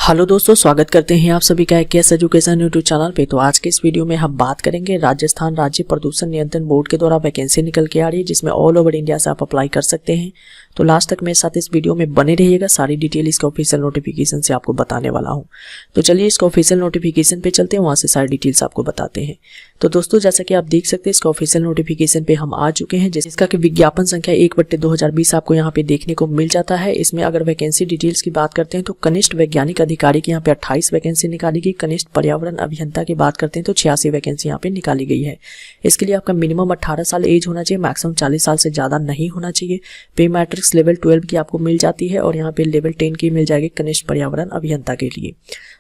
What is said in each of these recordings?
Hello दोस्तों, स्वागत करते हैं आप सभी का केएस एजुकेशन यूट्यूब चैनल पे। तो आज के इस वीडियो में हम बात करेंगे राजस्थान राज्य प्रदूषण नियंत्रण बोर्ड के द्वारा वैकेंसी निकल के आ रही है, जिसमें ऑल ओवर इंडिया से आप अप्लाई कर सकते हैं। तो लास्ट तक मेरे साथ इस वीडियो में बने रहिएगा, सारी डिटेल इसका ऑफिशियल नोटिफिकेशन से आपको बताने वाला हूँ। तो चलिए इसका ऑफिशियल नोटिफिकेशन पे चलते हैं, वहाँ से सारी डिटेल्स आपको बताते हैं। तो दोस्तों, जैसा कि आप देख सकते हैं इसका ऑफिशियल नोटिफिकेशन पे हम आ चुके हैं, जिसका कि विज्ञापन संख्या 1/2020 आपको यहाँ पे देखने को मिल जाता है। इसमें अगर वैकेंसी डिटेल्स की बात करते हैं तो कनिष्ठ वैज्ञानिक अधिकारी की यहाँ पे 28 वैकेंसी निकाली गई। कनिष्ठ पर्यावरण अभियंता की बात करते हैं तो 86 वैकेंसी यहाँ पे निकाली गई है। इसके लिए आपका मिनिमम 18 साल एज होना चाहिए, मैक्सिमम 40 साल से ज्यादा नहीं होना चाहिए। पे मैट्रिक्स लेवल 12 की आपको मिल जाती है और यहाँ पे लेवल 10 की मिल जाएगी कनिष्ठ पर्यावरण अभियंता के लिए।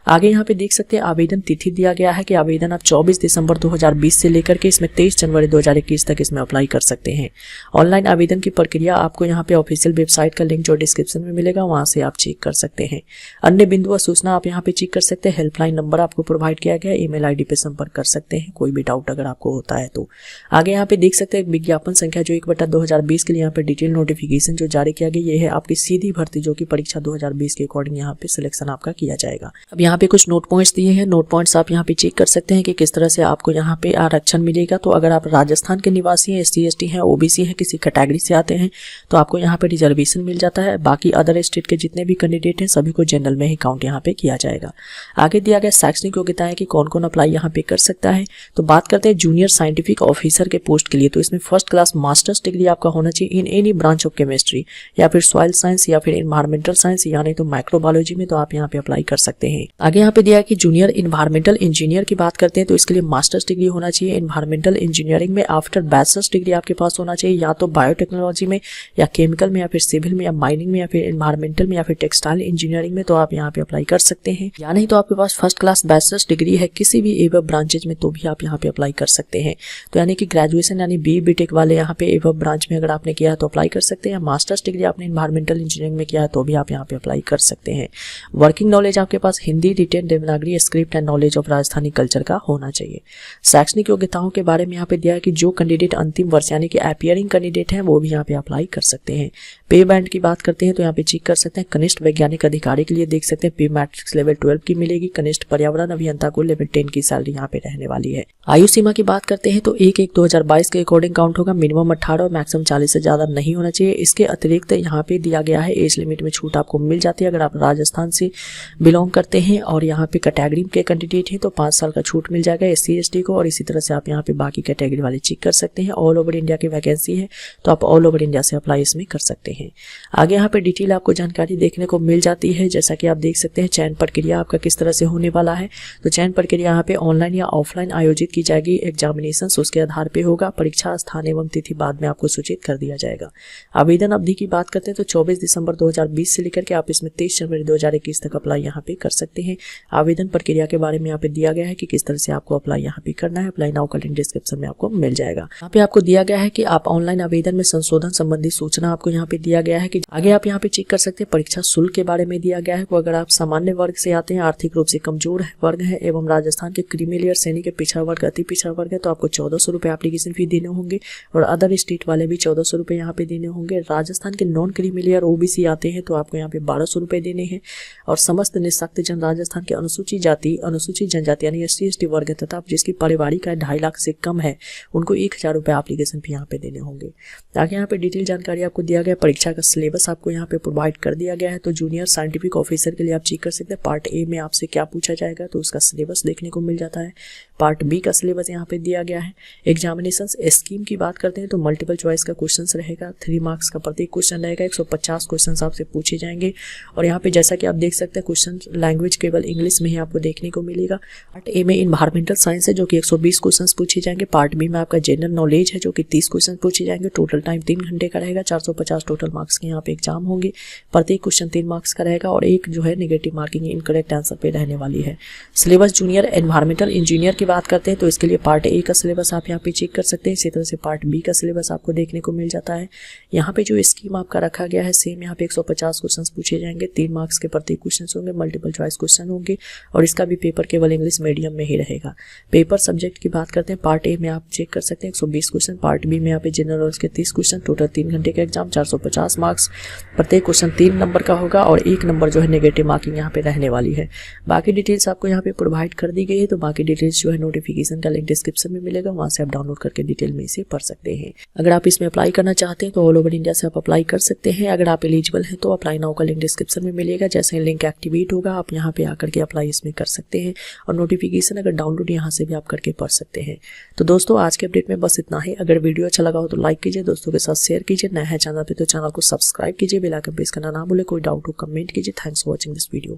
आगे यहाँ पे देख सकते हैं आवेदन तिथि दिया गया है कि आवेदन आप 24 दिसंबर 2020 से लेकर के इसमें 23 जनवरी 2021 तक इसमें अप्लाई कर सकते हैं। ऑनलाइन आवेदन की प्रक्रिया आपको यहाँ पे ऑफिशियल वेबसाइट का लिंक जो डिस्क्रिप्शन में मिलेगा वहां से आप चेक कर सकते हैं। अन्य बिंदु और सूचना आप यहाँ पे चेक कर सकते हैं। हेल्पलाइन नंबर आपको प्रोवाइड किया गया है, ईमेल आईडी पे संपर्क कर सकते हैं कोई भी डाउट अगर आपको होता है तो। आगे यहाँ पे देख सकते हैं विज्ञापन संख्या जो 1/2020 के लिए यहाँ पे डिटेल नोटिफिकेशन जो जारी किया गया, ये है आपकी सीधी भर्ती जो कि परीक्षा 2020 के अकॉर्डिंग यहाँ पे सिलेक्शन आपका किया जाएगा। अब यहाँ पे कुछ नोट पॉइंट्स दिए हैं, नोट पॉइंट्स आप यहाँ पे चेक कर सकते हैं कि किस तरह से आपको यहाँ पे आरक्षण मिलेगा। तो अगर आप राजस्थान के निवासी हैं, SC ST हैं, OBC हैं, किसी कैटेगरी से आते हैं तो आपको यहाँ पे रिजर्वेशन मिल जाता है। बाकी अदर स्टेट के जितने भी कैंडिडेट हैं सभी को जनरल में ही काउंट यहाँ पे किया जाएगा। आगे दिया गया शैक्षणिक योग्यता है कि कौन कौन अप्लाई यहाँ पे कर सकता है। तो बात करते हैं जूनियर साइंटिफिक ऑफिसर के पोस्ट के लिए, तो इसमें फर्स्ट क्लास मास्टर्स डिग्री आपका होना चाहिए in any branch of chemistry या फिर सॉइल साइंस या फिर एनवायरमेंटल साइंस या नहीं तो माइक्रोबायोलॉजी में, तो आप यहाँ पे अप्लाई कर सकते हैं। आगे यहाँ पे दिया है कि जूनियर इन्वायरमेंटल इंजीनियर की बात करते हैं तो इसके लिए मास्टर्स डिग्री होना चाहिए इन्वायरमेंटल इंजीनियरिंग में। आफ्टर बैचलर्स डिग्री आपके पास होना चाहिए या तो बायोटेक्नोलॉजी में या केमिकल में या फिर सिविल में या माइनिंग में या फिर एनवायरमेंटल में या फिर टेक्सटाइल इंजीनियरिंग में, तो आप यहाँ पे अप्लाई कर सकते हैं। या नहीं तो आपके पास फर्स्ट क्लास बैचलर्स डिग्री है किसी भी एवं ब्रांचेज में, तो भी आप यहाँ पे अप्लाई कर सकते हैं। तो यानी कि ग्रेजुएशन यानी BE BTech वाले यहाँ पे एवं ब्रांच में अगर आपने किया है तो अप्लाई कर सकते हैं। मास्टर्स डिग्री आपने एनवायरमेंटल इंजीनियरिंग में किया है तो भी आप यहाँ पे अप्लाई कर सकते हैं। वर्किंग नॉलेज आपके पास Hindi, written, Devanagari script and knowledge of Rajasthani culture का होना चाहिए। शैक्षणिक योग्यताओं के बारे में यहाँ पे दिया है कि जो कैंडिडेट अंतिम वर्ष यानी कि अपीयरिंग कैंडिडेट हैं वो भी यहाँ पे अप्लाई कर सकते हैं। पे बैंड की बात करते हैं तो यहाँ पे चेक कर सकते हैं कनिष्ठ वैज्ञानिक अधिकारी के लिए देख सकते हैं पे मैट्रिक्स लेवल 12 की मिलेगी। कनिष्ठ पर्यावरण अभियंता को लेवल 10 की सैलरी यहाँ पे रहने वाली है। आयु सीमा की बात करते हैं तो 1/1/2022 के अकॉर्डिंग काउंट होगा। मिनिमम 18 और मैक्सिमम 40 से ज्यादा नहीं होना चाहिए। इसके अतिरिक्त यहाँ पे दिया गया है एज लिमिट में छूट आपको मिल जाती है अगर आप राजस्थान से बिलोंग करते हैं और यहाँ पे कैटेगरी के कैंडिडेट हैं तो 5 साल का छूट मिल जाएगा SC ST को। और इसी तरह से आप यहाँ पे बाकी कैटेगरी वाले चेक कर सकते हैं। ऑल ओवर इंडिया की वैकेंसी है तो आप ऑल ओवर इंडिया से अप्लाई इसमें कर सकते हैं। आगे यहाँ पे डिटेल आपको जानकारी देखने को मिल जाती है, जैसा कि आप देख सकते हैं चयन प्रक्रिया आपका किस तरह से होने वाला है। तो चयन प्रक्रिया यहाँ पे ऑनलाइन या ऑफलाइन आयोजित की जाएगी। एग्जामिनेशन उसके आधार पे होगा। परीक्षा स्थान एवं तिथि बाद में आपको सूचित कर दिया जाएगा। आवेदन अवधि की बात करते हैं तो 24 दिसंबर 2020 से लेकर के आप इसमें 23 जनवरी 2021 तक अप्लाई यहाँ पे कर सकते हैं। आवेदन प्रक्रिया के बारे में यहाँ पे दिया गया है कि किस तरह से आपको अप्लाई यहाँ पे करना है। अप्लाई नाउ का लिंक डिस्क्रिप्शन में आपको मिल जाएगा। यहाँ पे आपको दिया गया है कि आप ऑनलाइन आवेदन में संशोधन संबंधी सूचना आपको यहाँ पे दिया गया है कि आगे आप यहाँ पे चेक कर सकते हैं। परीक्षा शुल्क के बारे में दिया गया है कि अगर आप सामान्य वर्ग से आते हैं, आर्थिक रूप से कमजोर वर्ग है एवं राजस्थान के क्रीमी लेयर श्रेणी के पिछड़ा वर्ग, अति पिछड़ा वर्ग है तो आपको 1400 रुपए एप्लीकेशन फी देने होंगे और अदर स्टेट वाले भी 1400 रुपए यहाँ पे देने होंगे। राजस्थान के नॉन क्रीमी लेयर OBC आते हैं तो आपको यहाँ पे 1200 रुपए देने हैं। और समस्त निःशक्त जन राजस्थान के अनुसूचित जाति, अनुसूचित जनजाति यानी SC ST वर्ग तथा जिसकी पारिवारिक आय 2.5 लाख से कम है उनको 1000 रुपए एप्लीकेशन फी यहाँ पे देने होंगे। आगे यहाँ पे डिटेल जानकारी आपको दिया गया। परीक्षा का सिलेबस आपको यहाँ पे प्रोवाइड कर दिया गया है। तो जूनियर साइंटिफिक ऑफिसर के लिए आप चेक कर सकते हैं पार्ट A में आपसे क्या पूछा जाएगा तो उसका सिलेबस देखने को मिल जाता है। पार्ट B का सिलेबस यहाँ पे दिया गया है। एग्जामिनेशन स्कीम की बात करते हैं तो मल्टीपल चॉइस का क्वेश्चन रहेगा। 3 मार्क्स का प्रत्येक क्वेश्चन रहेगा। 150 क्वेश्चन आपसे पूछे जाएंगे। और यहाँ पे जैसा कि आप देख सकते हैं क्वेश्चन लैंग्वेज केवल इंग्लिश में ही आपको देखने को मिलेगा। पार्ट A में इन्वायरमेंटल साइंस है जो कि 120 क्वेश्चन पूछे जाएंगे। पार्ट B में आपका जनरल नॉलेज है जो कि 30 क्वेश्चन पूछे जाएंगे। टोटल टाइम 3 घंटे का रहेगा। 450 टोटल मार्क्स के यहाँ पे एग्जाम होंगे। प्रत्येक क्वेश्चन 3 मार्क्स का रहेगा और एक जो है नेगेटिव मार्किंग इनकरेक्ट आंसर पे रहने वाली है। सिलेबस जूनियर एनवायरमेंटल इंजीनियर की बात करते हैं तो इसके लिए पार्ट A का सिलेबस आप यहाँ पे चेक कर सकते हैं। इसी तरह से पार्ट B का सिलेबस आपको देखने को मिल जाता है। यहाँ पे जो स्कीम आपका रखा गया है सेम यहाँ पे 150 क्वेश्चन पूछे जाएंगे। 3 मार्क्स के प्रत्येक क्वेश्चन होंगे। मल्टीपल चॉइस क्वेश्चन होंगे और इसका भी पेपर केवल इंग्लिश मीडियम में ही रहेगा। पेपर सब्जेक्ट की बात करते हैं पार्ट A में आप चेक कर सकते हैं 120 क्वेश्चन। पार्ट B में यहाँ पे जनरल नॉलेज के 30 क्वेश्चन। टोटल 3 घंटे का एग्जाम। 450 50 मार्क्स, प्रत्येक क्वेश्चन 3 नंबर का होगा और 1 नंबर जो है नेगेटिव मार्किंग यहाँ पे रहने वाली है। बाकी डिटेल्स आपको यहाँ पे प्रोवाइड कर दी गई है, तो बाकी डिटेल्स जो है नोटिफिकेशन का लिंक डिस्क्रिप्शन में मिलेगा, वहाँ से आप डाउनलोड करके डिटेल में इसे पढ़ सकते हैं। अगर आप इसमें अप्लाई करना चाहते हैं तो ऑल ओवर इंडिया से आप अप्लाई कर सकते हैं। अगर आप एलिजिबल हैं तो अप्लाई नाउ का लिंक डिस्क्रिप्शन में मिलेगा, जैसे लिंक एक्टिवेट होगा आप यहाँ पे आकर के अप्लाई इसमें कर सकते हैं और नोटिफिकेशन अगर डाउनलोड यहाँ से भी आप करके पढ़ सकते हैं। तो दोस्तों आज के अपडेट में बस इतना ही। अगर वीडियो अच्छा लगा हो तो लाइक कीजिए, दोस्तों के साथ शेयर कीजिए, नया है चैनल पे तो चैनल को सब्सक्राइब कीजिए, बेल आइकन प्रेस करना ना भूले। कोई डाउट हो कमेंट कीजिए। Thanks for watching this video.